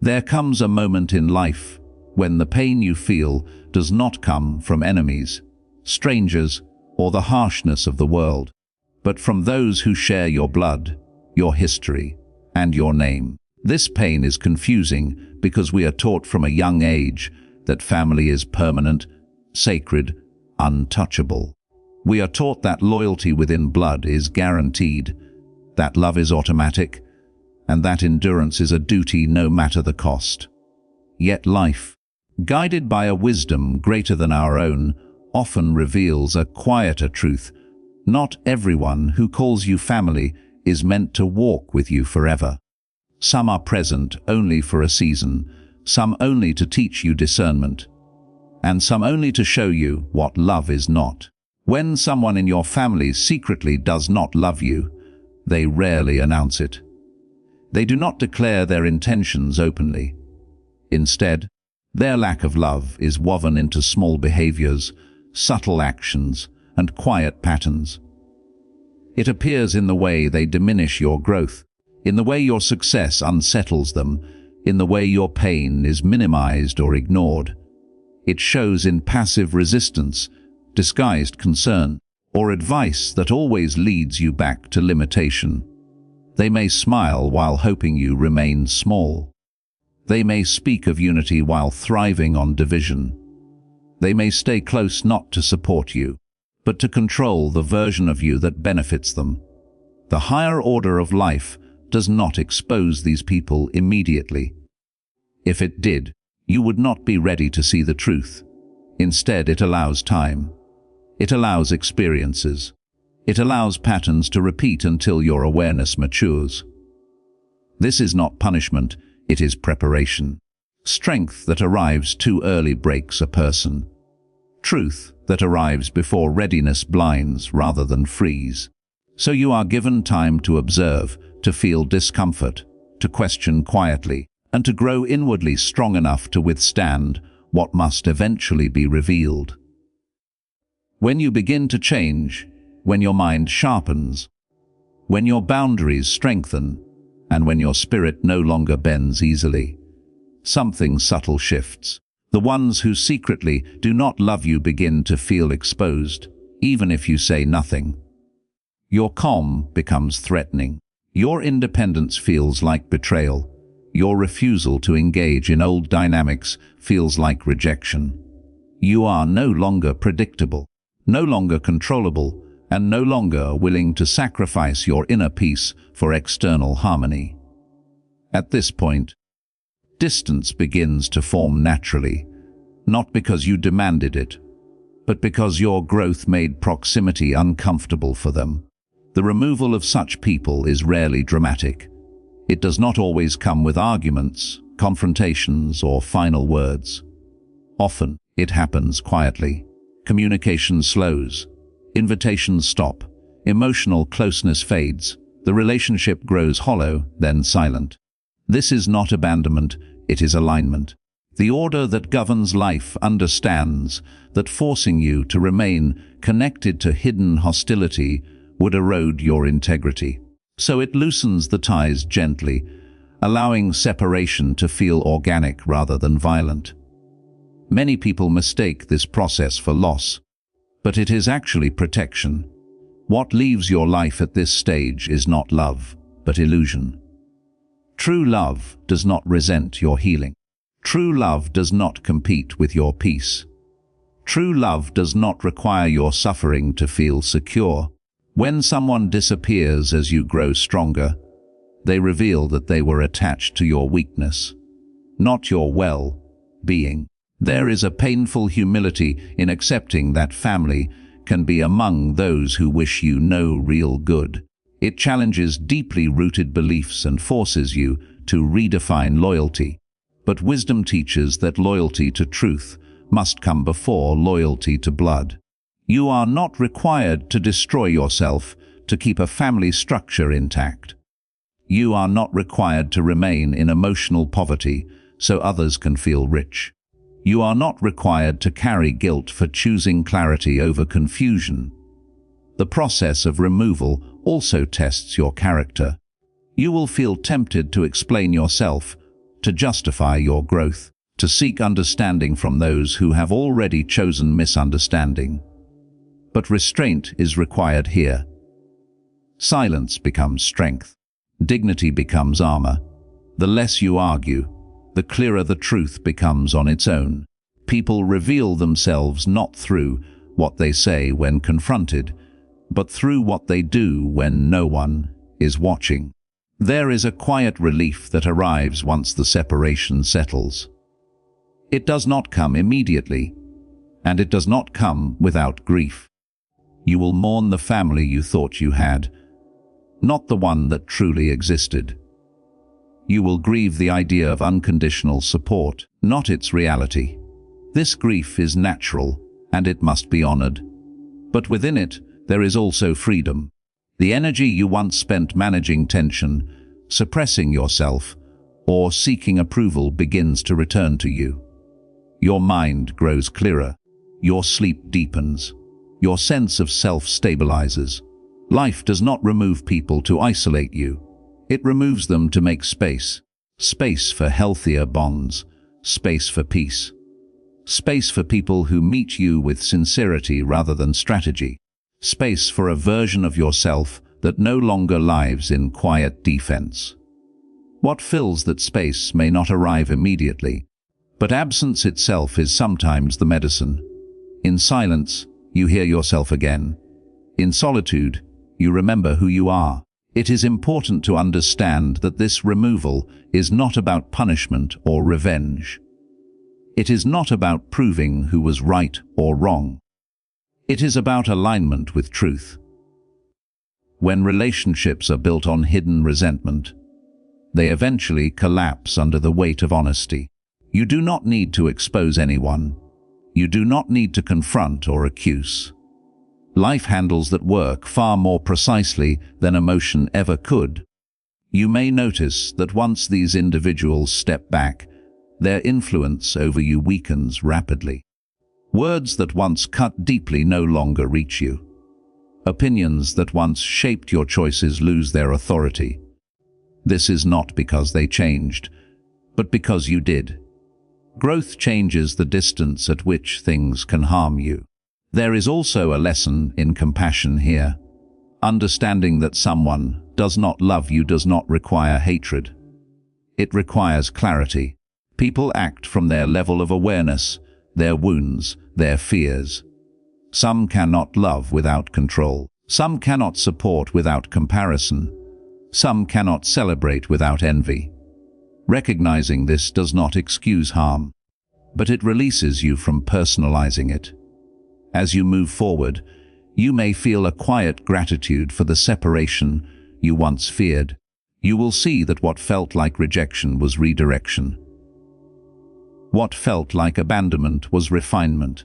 There comes a moment in life when the pain you feel does not come from enemies, strangers, or the harshness of the world, but from those who share your blood, your history, and your name. This pain is confusing because we are taught from a young age that family is permanent, sacred, untouchable. We are taught that loyalty within blood is guaranteed, that love is automatic, and that endurance is a duty no matter the cost. Yet life, guided by a wisdom greater than our own, often reveals a quieter truth. Not everyone who calls you family is meant to walk with you forever. Some are present only for a season, some only to teach you discernment, and some only to show you what love is not. When someone in your family secretly does not love you, they rarely announce it. They do not declare their intentions openly. Instead, their lack of love is woven into small behaviors, subtle actions, and quiet patterns. It appears in the way they diminish your growth, in the way your success unsettles them, in the way your pain is minimized or ignored. It shows in passive resistance, disguised concern, or advice that always leads you back to limitation. They may smile while hoping you remain small. They may speak of unity while thriving on division. They may stay close not to support you, but to control the version of you that benefits them. The higher order of life does not expose these people immediately. If it did, you would not be ready to see the truth. Instead, it allows time. It allows experiences. It allows patterns to repeat until your awareness matures. This is not punishment, it is preparation. Strength that arrives too early breaks a person. Truth that arrives before readiness blinds rather than frees. So you are given time to observe, to feel discomfort, to question quietly, and to grow inwardly strong enough to withstand what must eventually be revealed. When you begin to change, when your mind sharpens, when your boundaries strengthen, and when your spirit no longer bends easily, something subtle shifts. The ones who secretly do not love you begin to feel exposed, even if you say nothing. Your calm becomes threatening. Your independence feels like betrayal. Your refusal to engage in old dynamics feels like rejection. You are no longer predictable, no longer controllable, and no longer willing to sacrifice your inner peace for external harmony. At this point, distance begins to form naturally, not because you demanded it, but because your growth made proximity uncomfortable for them. The removal of such people is rarely dramatic. It does not always come with arguments, confrontations, or final words. Often, it happens quietly. Communication slows, invitations stop, emotional closeness fades, the relationship grows hollow, then silent. This is not abandonment, it is alignment. The order that governs life understands that forcing you to remain connected to hidden hostility would erode your integrity. So it loosens the ties gently, allowing separation to feel organic rather than violent. Many people mistake this process for loss, but it is actually protection. What leaves your life at this stage is not love, but illusion. True love does not resent your healing. True love does not compete with your peace. True love does not require your suffering to feel secure. When someone disappears as you grow stronger, they reveal that they were attached to your weakness, not your well-being. There is a painful humility in accepting that family can be among those who wish you no real good. It challenges deeply rooted beliefs and forces you to redefine loyalty. But wisdom teaches that loyalty to truth must come before loyalty to blood. You are not required to destroy yourself to keep a family structure intact. You are not required to remain in emotional poverty so others can feel rich. You are not required to carry guilt for choosing clarity over confusion. The process of removal also tests your character. You will feel tempted to explain yourself, to justify your growth, to seek understanding from those who have already chosen misunderstanding. But restraint is required here. Silence becomes strength. Dignity becomes armor. The less you argue, the clearer the truth becomes on its own. People reveal themselves not through what they say when confronted, but through what they do when no one is watching. There is a quiet relief that arrives once the separation settles. It does not come immediately, and it does not come without grief. You will mourn the family you thought you had, not the one that truly existed. You will grieve the idea of unconditional support, not its reality. This grief is natural, and it must be honored. But within it, there is also freedom. The energy you once spent managing tension, suppressing yourself, or seeking approval begins to return to you. Your mind grows clearer. Your sleep deepens. Your sense of self stabilizes. Life does not remove people to isolate you. It removes them to make space. Space for healthier bonds. Space for peace. Space for people who meet you with sincerity rather than strategy. Space for a version of yourself that no longer lives in quiet defense. What fills that space may not arrive immediately, but absence itself is sometimes the medicine. In silence, you hear yourself again. In solitude, you remember who you are. It is important to understand that this removal is not about punishment or revenge. It is not about proving who was right or wrong. It is about alignment with truth. When relationships are built on hidden resentment, they eventually collapse under the weight of honesty. You do not need to expose anyone. You do not need to confront or accuse. Life handles that work far more precisely than emotion ever could. You may notice that once these individuals step back, their influence over you weakens rapidly. Words that once cut deeply no longer reach you. Opinions that once shaped your choices lose their authority. This is not because they changed, but because you did. Growth changes the distance at which things can harm you. There is also a lesson in compassion here. Understanding that someone does not love you does not require hatred. It requires clarity. People act from their level of awareness, their wounds, their fears. Some cannot love without control. Some cannot support without comparison. Some cannot celebrate without envy. Recognizing this does not excuse harm, but it releases you from personalizing it. As you move forward, you may feel a quiet gratitude for the separation you once feared. You will see that what felt like rejection was redirection. What felt like abandonment was refinement.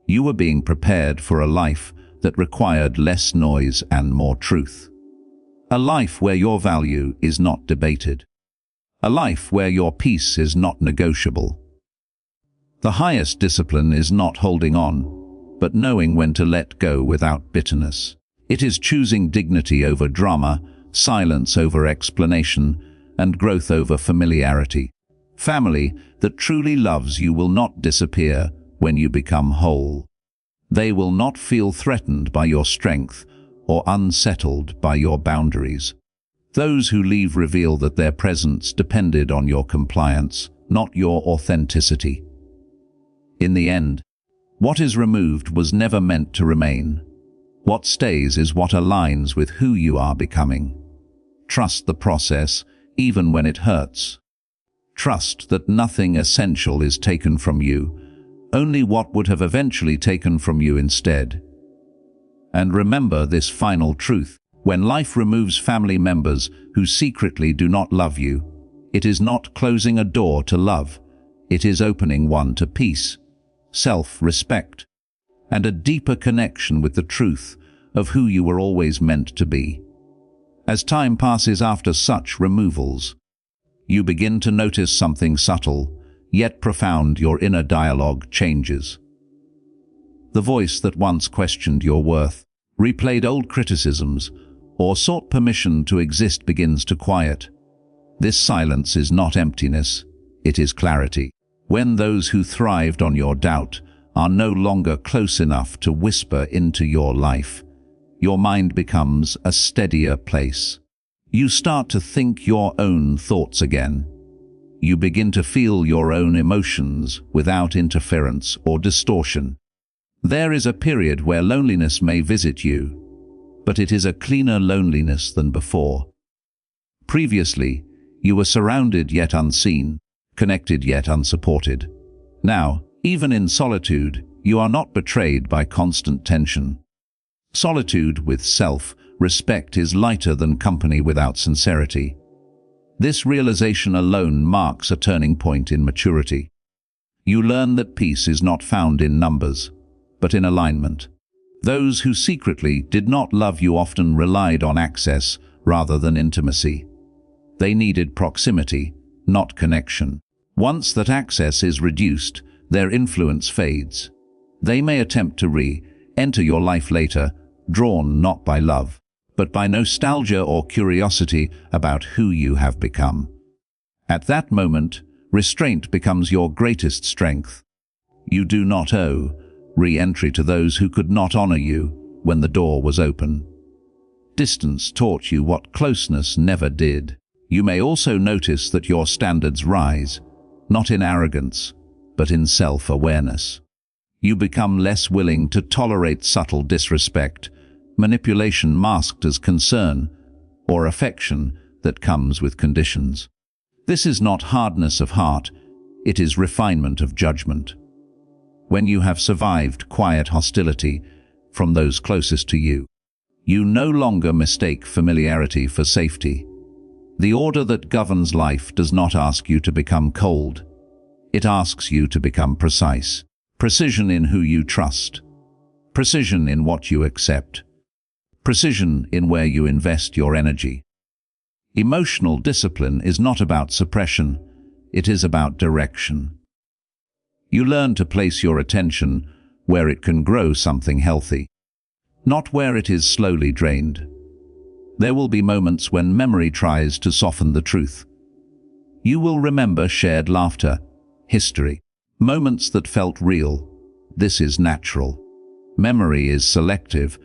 You were being prepared for a life that required less noise and more truth. A life where your value is not debated. A life where your peace is not negotiable. The highest discipline is not holding on, but knowing when to let go without bitterness. It is choosing dignity over drama, silence over explanation, and growth over familiarity. Family that truly loves you will not disappear when you become whole. They will not feel threatened by your strength or unsettled by your boundaries. Those who leave reveal that their presence depended on your compliance, not your authenticity. In the end, what is removed was never meant to remain. What stays is what aligns with who you are becoming. Trust the process, even when it hurts. Trust that nothing essential is taken from you, only what would have eventually taken from you instead. And remember this final truth: when life removes family members who secretly do not love you, it is not closing a door to love, it is opening one to peace, self-respect, and a deeper connection with the truth of who you were always meant to be. As time passes after such removals, you begin to notice something subtle, yet profound. Your inner dialogue changes. The voice that once questioned your worth, replayed old criticisms, or sought permission to exist begins to quiet. This silence is not emptiness, it is clarity. When those who thrived on your doubt are no longer close enough to whisper into your life, your mind becomes a steadier place. You start to think your own thoughts again. You begin to feel your own emotions without interference or distortion. There is a period where loneliness may visit you, but it is a cleaner loneliness than before. Previously, you were surrounded yet unseen, connected yet unsupported. Now, even in solitude, you are not betrayed by constant tension. Solitude with self-respect is lighter than company without sincerity. This realization alone marks a turning point in maturity. You learn that peace is not found in numbers, but in alignment. Those who secretly did not love you often relied on access rather than intimacy. They needed proximity, not connection. Once that access is reduced, their influence fades. They may attempt to re-enter your life later, drawn not by love, but by nostalgia or curiosity about who you have become. At that moment, restraint becomes your greatest strength. You do not owe re-entry to those who could not honor you when the door was open. Distance taught you what closeness never did. You may also notice that your standards rise, not in arrogance, but in self-awareness. You become less willing to tolerate subtle disrespect, manipulation masked as concern, or affection that comes with conditions. This is not hardness of heart, it is refinement of judgment. When you have survived quiet hostility from those closest to you, you no longer mistake familiarity for safety. The order that governs life does not ask you to become cold. It asks you to become precise. Precision in who you trust. Precision in what you accept. Precision in where you invest your energy. Emotional discipline is not about suppression, it is about direction. You learn to place your attention where it can grow something healthy, not where it is slowly drained. There will be moments when memory tries to soften the truth. You will remember shared laughter, history, moments that felt real. This is natural. Memory is selective,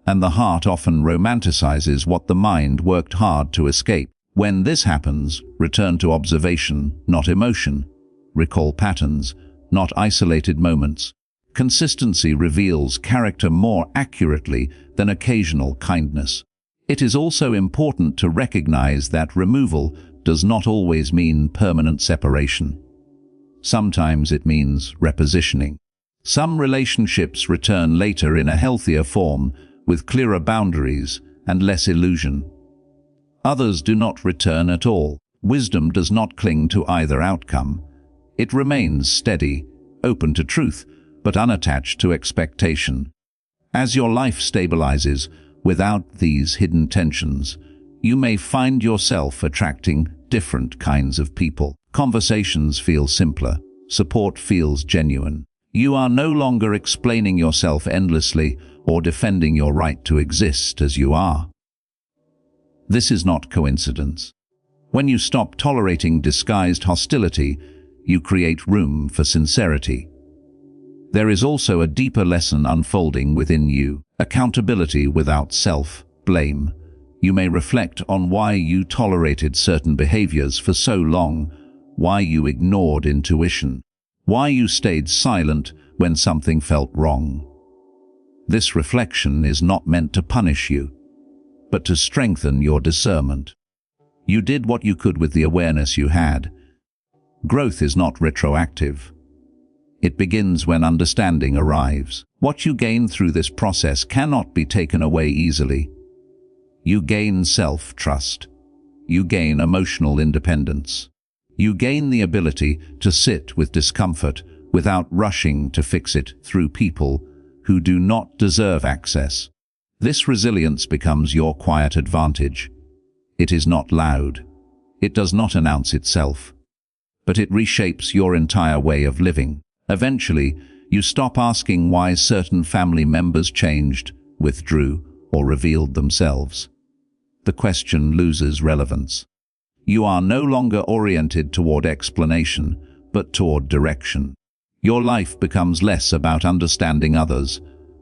and the heart often romanticizes what the mind worked hard to escape. When this happens, return to observation, not emotion. Recall patterns, not isolated moments. Consistency reveals character more accurately than occasional kindness. It is also important to recognize that removal does not always mean permanent separation. Sometimes it means repositioning. Some relationships return later in a healthier form, with clearer boundaries and less illusion. Others do not return at all. Wisdom does not cling to either outcome. It remains steady, open to truth, but unattached to expectation. As your life stabilizes, without these hidden tensions, you may find yourself attracting different kinds of people. Conversations feel simpler. Support feels genuine. You are no longer explaining yourself endlessly or defending your right to exist as you are. This is not coincidence. When you stop tolerating disguised hostility, you create room for sincerity. There is also a deeper lesson unfolding within you, accountability without self-blame. You may reflect on why you tolerated certain behaviors for so long, why you ignored intuition, why you stayed silent when something felt wrong. This reflection is not meant to punish you, but to strengthen your discernment. You did what you could with the awareness you had. Growth is not retroactive. It begins when understanding arrives. What you gain through this process cannot be taken away easily. You gain self-trust. You gain emotional independence. You gain the ability to sit with discomfort without rushing to fix it through people who do not deserve access. This resilience becomes your quiet advantage. It is not loud. It does not announce itself. But it reshapes your entire way of living. Eventually, you stop asking why certain family members changed, withdrew, or revealed themselves. The question loses relevance. You are no longer oriented toward explanation, but toward direction. Your life becomes less about understanding others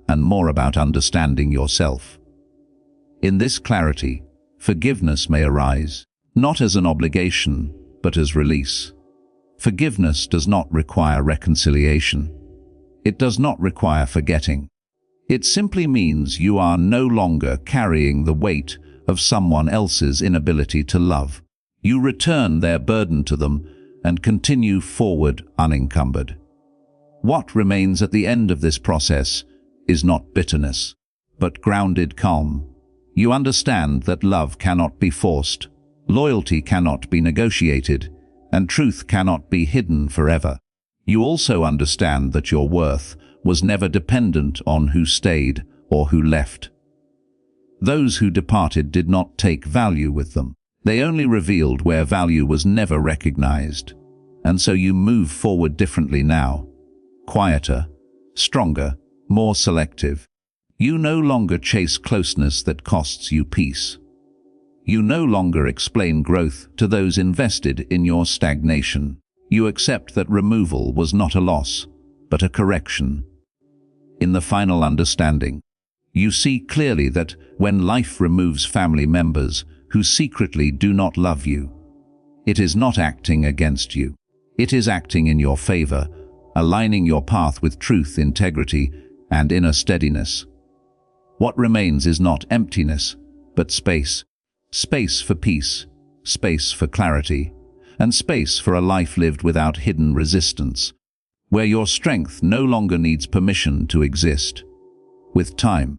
and more about understanding yourself. In this clarity, forgiveness may arise, not as an obligation, but as release. Forgiveness does not require reconciliation. It does not require forgetting. It simply means you are no longer carrying the weight of someone else's inability to love. You return their burden to them and continue forward unencumbered. What remains at the end of this process is not bitterness, but grounded calm. You understand that love cannot be forced, loyalty cannot be negotiated, and truth cannot be hidden forever. You also understand that your worth was never dependent on who stayed or who left. Those who departed did not take value with them. They only revealed where value was never recognized. And so you move forward differently now. Quieter, stronger, more selective. You no longer chase closeness that costs you peace. You no longer explain growth to those invested in your stagnation. You accept that removal was not a loss, but a correction. In the final understanding, you see clearly that when life removes family members who secretly do not love you, it is not acting against you. It is acting in your favor, aligning your path with truth, integrity, and inner steadiness. What remains is not emptiness, but space. Space for peace, space for clarity, and space for a life lived without hidden resistance, where your strength no longer needs permission to exist. With time,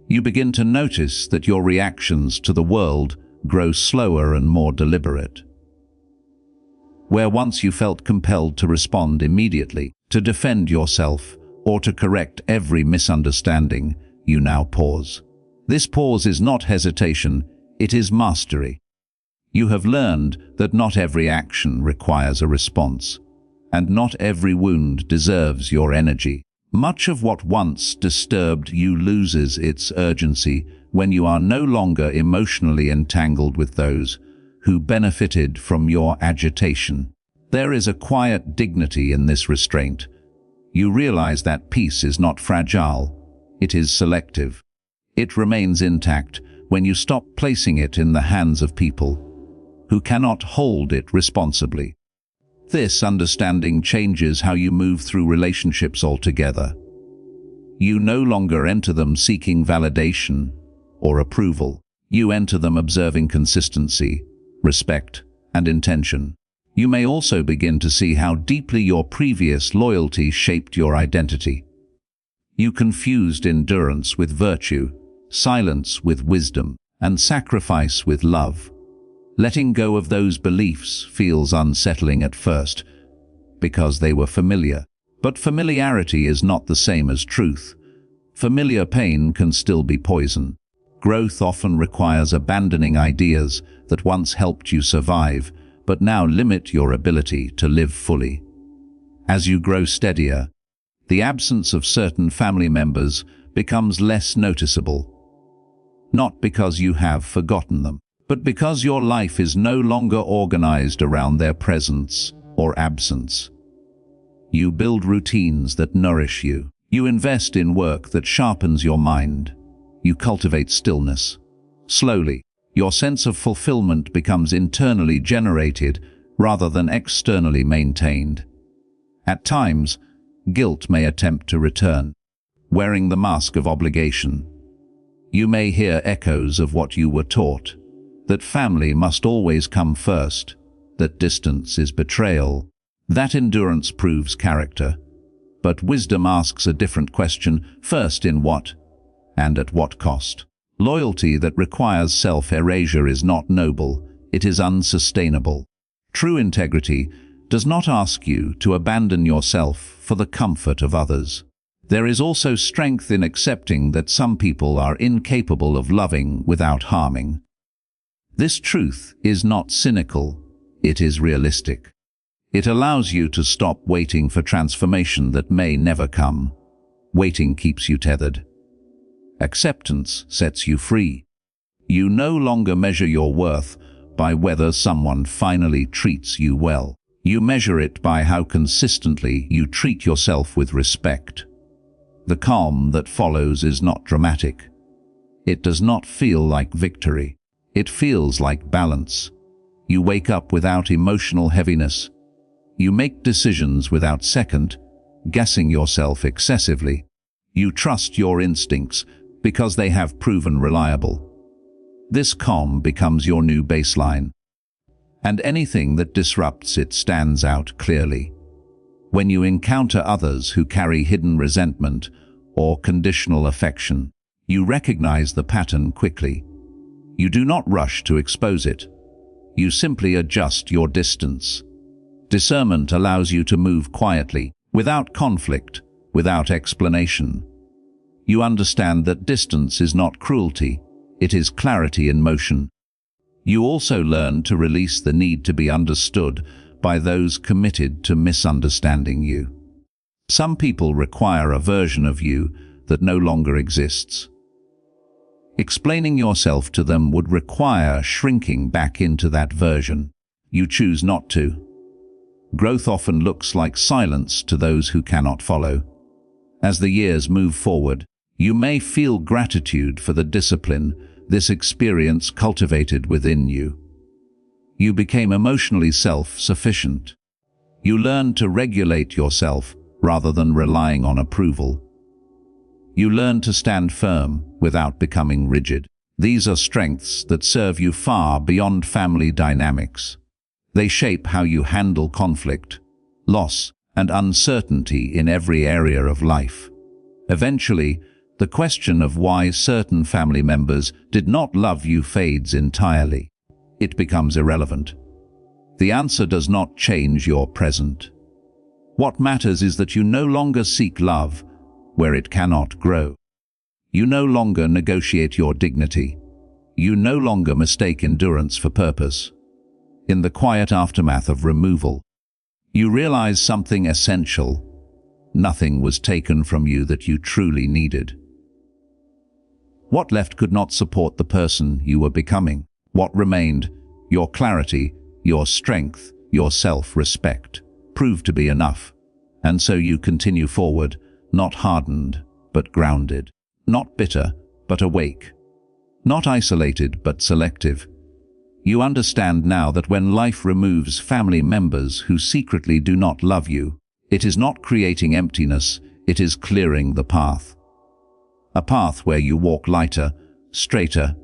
you begin to notice that your reactions to the world grow slower and more deliberate. Where once you felt compelled to respond immediately, to defend yourself, or to correct every misunderstanding, you now pause. This pause is not hesitation, it is mastery. You have learned that not every action requires a response, and not every wound deserves your energy. Much of what once disturbed you loses its urgency when you are no longer emotionally entangled with those who benefited from your agitation. There is a quiet dignity in this restraint. You realize that peace is not fragile, it is selective. It remains intact when you stop placing it in the hands of people who cannot hold it responsibly. This understanding changes how you move through relationships altogether. You no longer enter them seeking validation or approval. You enter them observing consistency, respect, and intention. You may also begin to see how deeply your previous loyalty shaped your identity. You confused endurance with virtue, silence with wisdom, and sacrifice with love. Letting go of those beliefs feels unsettling at first, because they were familiar. But familiarity is not the same as truth. Familiar pain can still be poison. Growth often requires abandoning ideas that once helped you survive, but now limit your ability to live fully. As you grow steadier, the absence of certain family members becomes less noticeable. Not because you have forgotten them, but because your life is no longer organized around their presence or absence. You build routines that nourish you. You invest in work that sharpens your mind. You cultivate stillness. Slowly, your sense of fulfillment becomes internally generated rather than externally maintained. At times, guilt may attempt to return, wearing the mask of obligation. You may hear echoes of what you were taught, that family must always come first, that distance is betrayal, that endurance proves character. But wisdom asks a different question: first in what, and at what cost? Loyalty that requires self-erasure is not noble, it is unsustainable. True integrity does not ask you to abandon yourself for the comfort of others. There is also strength in accepting that some people are incapable of loving without harming. This truth is not cynical, it is realistic. It allows you to stop waiting for transformation that may never come. Waiting keeps you tethered. Acceptance sets you free. You no longer measure your worth by whether someone finally treats you well. You measure it by how consistently you treat yourself with respect. The calm that follows is not dramatic. It does not feel like victory. It feels like balance. You wake up without emotional heaviness. You make decisions without second-guessing yourself excessively. You trust your instincts because they have proven reliable. This calm becomes your new baseline, and anything that disrupts it stands out clearly. When you encounter others who carry hidden resentment or conditional affection, you recognize the pattern quickly. You do not rush to expose it. You simply adjust your distance. Discernment allows you to move quietly, without conflict, without explanation. You understand that distance is not cruelty, it is clarity in motion. You also learn to release the need to be understood by those committed to misunderstanding you. Some people require a version of you that no longer exists. Explaining yourself to them would require shrinking back into that version. You choose not to. Growth often looks like silence to those who cannot follow. As the years move forward, you may feel gratitude for the discipline this experience cultivated within you. You became emotionally self-sufficient. You learned to regulate yourself rather than relying on approval. You learned to stand firm without becoming rigid. These are strengths that serve you far beyond family dynamics. They shape how you handle conflict, loss, and uncertainty in every area of life. Eventually, the question of why certain family members did not love you fades entirely. It becomes irrelevant. The answer does not change your present. What matters is that you no longer seek love where it cannot grow. You no longer negotiate your dignity. You no longer mistake endurance for purpose. In the quiet aftermath of removal, you realize something essential. Nothing was taken from you that you truly needed. What left could not support the person you were becoming. What remained, your clarity, your strength, your self-respect, proved to be enough. And so you continue forward, not hardened, but grounded. Not bitter, but awake. Not isolated, but selective. You understand now that when life removes family members who secretly do not love you, it is not creating emptiness, it is clearing the path. A path where you walk lighter, straighter,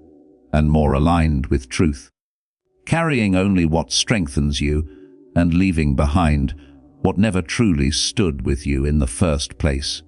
and more aligned with truth. Carrying only what strengthens you and leaving behind what never truly stood with you in the first place.